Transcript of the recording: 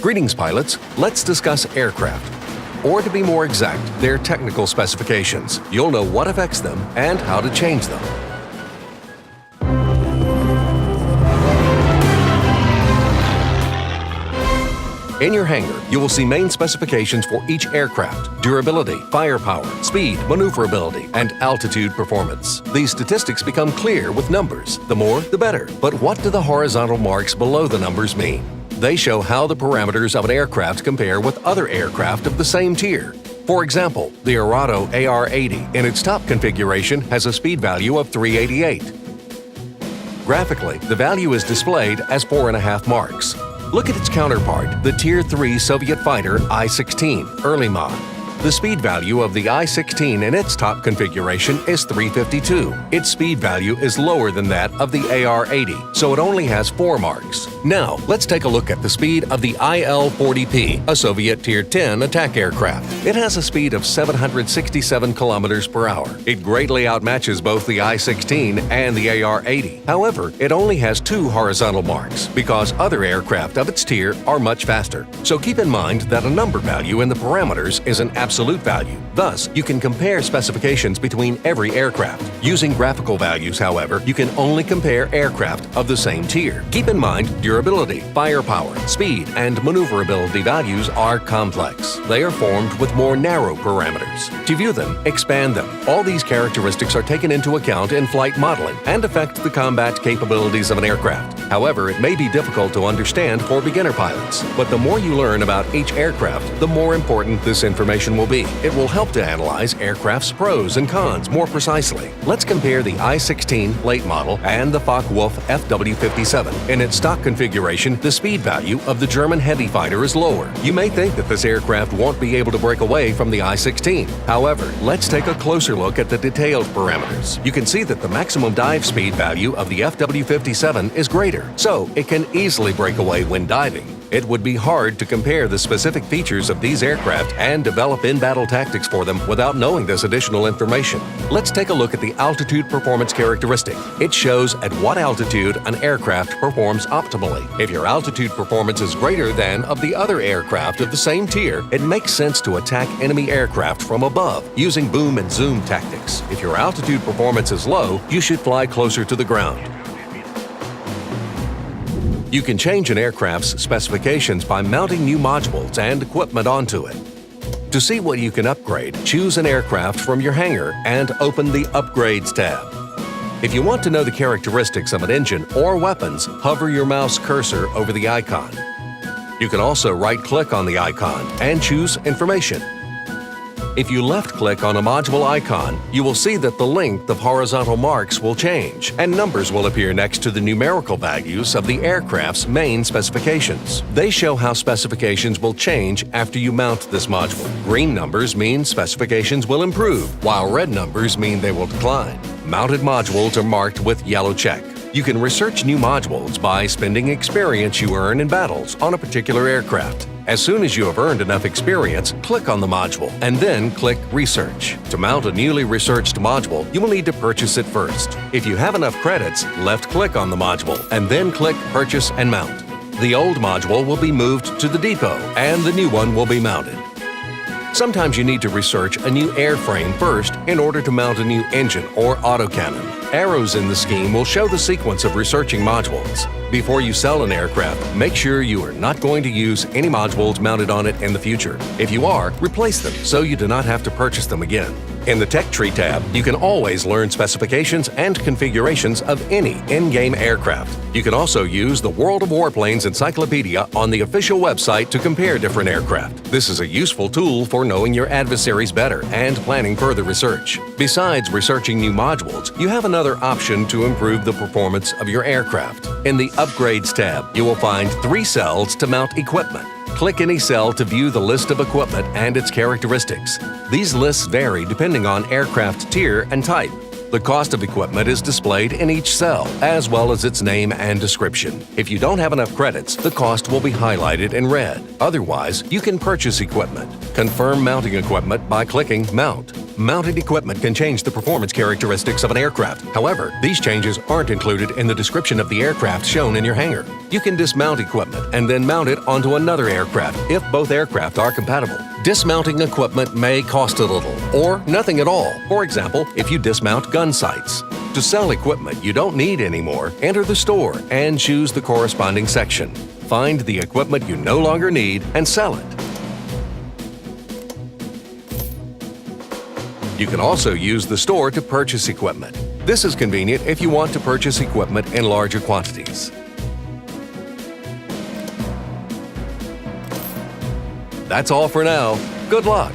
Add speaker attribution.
Speaker 1: Greetings, pilots. Let's discuss aircraft. Or to be more exact, their technical specifications. You'll know what affects them and how to change them. In your hangar, you will see main specifications for each aircraft: durability, firepower, speed, maneuverability, and altitude performance. These statistics become clear with numbers. The more, the better. But what do the horizontal marks below the numbers mean? They show how the parameters of an aircraft compare with other aircraft of the same tier. For example, the Arado AR-80 in its top configuration has a speed value of 388. Graphically, the value is displayed as 4.5 marks. Look at its counterpart, the Tier 3 Soviet fighter I-16, early mod. The speed value of the I-16 in its top configuration is 352. Its speed value is lower than that of the AR-80, so it only has 4 marks. Now, let's take a look at the speed of the IL-40P, a Soviet Tier 10 attack aircraft. It has a speed of 767 kilometers per hour. It greatly outmatches both the I-16 and the AR-80. However, it only has 2 horizontal marks because other aircraft of its tier are much faster. So keep in mind that a number value in the parameters is an absolute value. Thus, you can compare specifications between every aircraft. Using graphical values, however, you can only compare aircraft of the same tier. Keep in mind, durability, firepower, speed, and maneuverability values are complex. They are formed with more narrow parameters. To view them, expand them. All these characteristics are taken into account in flight modeling and affect the combat capabilities of an aircraft. However, it may be difficult to understand for beginner pilots. But the more you learn about each aircraft, the more important this information will be. It will help to analyze aircraft's pros and cons more precisely. Let's compare the I-16 late model and the Focke-Wulf FW-57. In its stock configuration, the speed value of the German heavy fighter is lower. You may think that this aircraft won't be able to break away from the I-16. However, let's take a closer look at the detailed parameters. You can see that the maximum dive speed value of the FW-57 is greater, so it can easily break away when diving. It would be hard to compare the specific features of these aircraft and develop in-battle tactics for them without knowing this additional information. Let's take a look at the altitude performance characteristic. It shows at what altitude an aircraft performs optimally. If your altitude performance is greater than of the other aircraft of the same tier, it makes sense to attack enemy aircraft from above using boom and zoom tactics. If your altitude performance is low, you should fly closer to the ground. You can change an aircraft's specifications by mounting new modules and equipment onto it. To see what you can upgrade, choose an aircraft from your hangar and open the Upgrades tab. If you want to know the characteristics of an engine or weapons, hover your mouse cursor over the icon. You can also right-click on the icon and choose Information. If you left-click on a module icon, you will see that the length of horizontal marks will change, and numbers will appear next to the numerical values of the aircraft's main specifications. They show how specifications will change after you mount this module. Green numbers mean specifications will improve, while red numbers mean they will decline. Mounted modules are marked with yellow check. You can research new modules by spending experience you earn in battles on a particular aircraft. As soon as you have earned enough experience, click on the module and then click Research. To mount a newly researched module, you will need to purchase it first. If you have enough credits, left-click on the module and then click Purchase and Mount. The old module will be moved to the depot and the new one will be mounted. Sometimes you need to research a new airframe first in order to mount a new engine or autocannon. Arrows in the scheme will show the sequence of researching modules. Before you sell an aircraft, make sure you are not going to use any modules mounted on it in the future. If you are, replace them so you do not have to purchase them again. In the Tech Tree tab, you can always learn specifications and configurations of any in-game aircraft. You can also use the World of Warplanes encyclopedia on the official website to compare different aircraft. This is a useful tool for knowing your adversaries better and planning further research. Besides researching new modules, you have another option to improve the performance of your aircraft. In the Upgrades tab, you will find 3 cells to mount equipment. Click any cell to view the list of equipment and its characteristics. These lists vary depending on aircraft tier and type. The cost of equipment is displayed in each cell, as well as its name and description. If you don't have enough credits, the cost will be highlighted in red. Otherwise, you can purchase equipment. Confirm mounting equipment by clicking Mount. Mounted equipment can change the performance characteristics of an aircraft. However, these changes aren't included in the description of the aircraft shown in your hangar. You can dismount equipment and then mount it onto another aircraft if both aircraft are compatible. Dismounting equipment may cost a little, or nothing at all. For example, if you dismount gun sights. To sell equipment you don't need anymore, enter the store and choose the corresponding section. Find the equipment you no longer need and sell it. You can also use the store to purchase equipment. This is convenient if you want to purchase equipment in larger quantities. That's all for now. Good luck!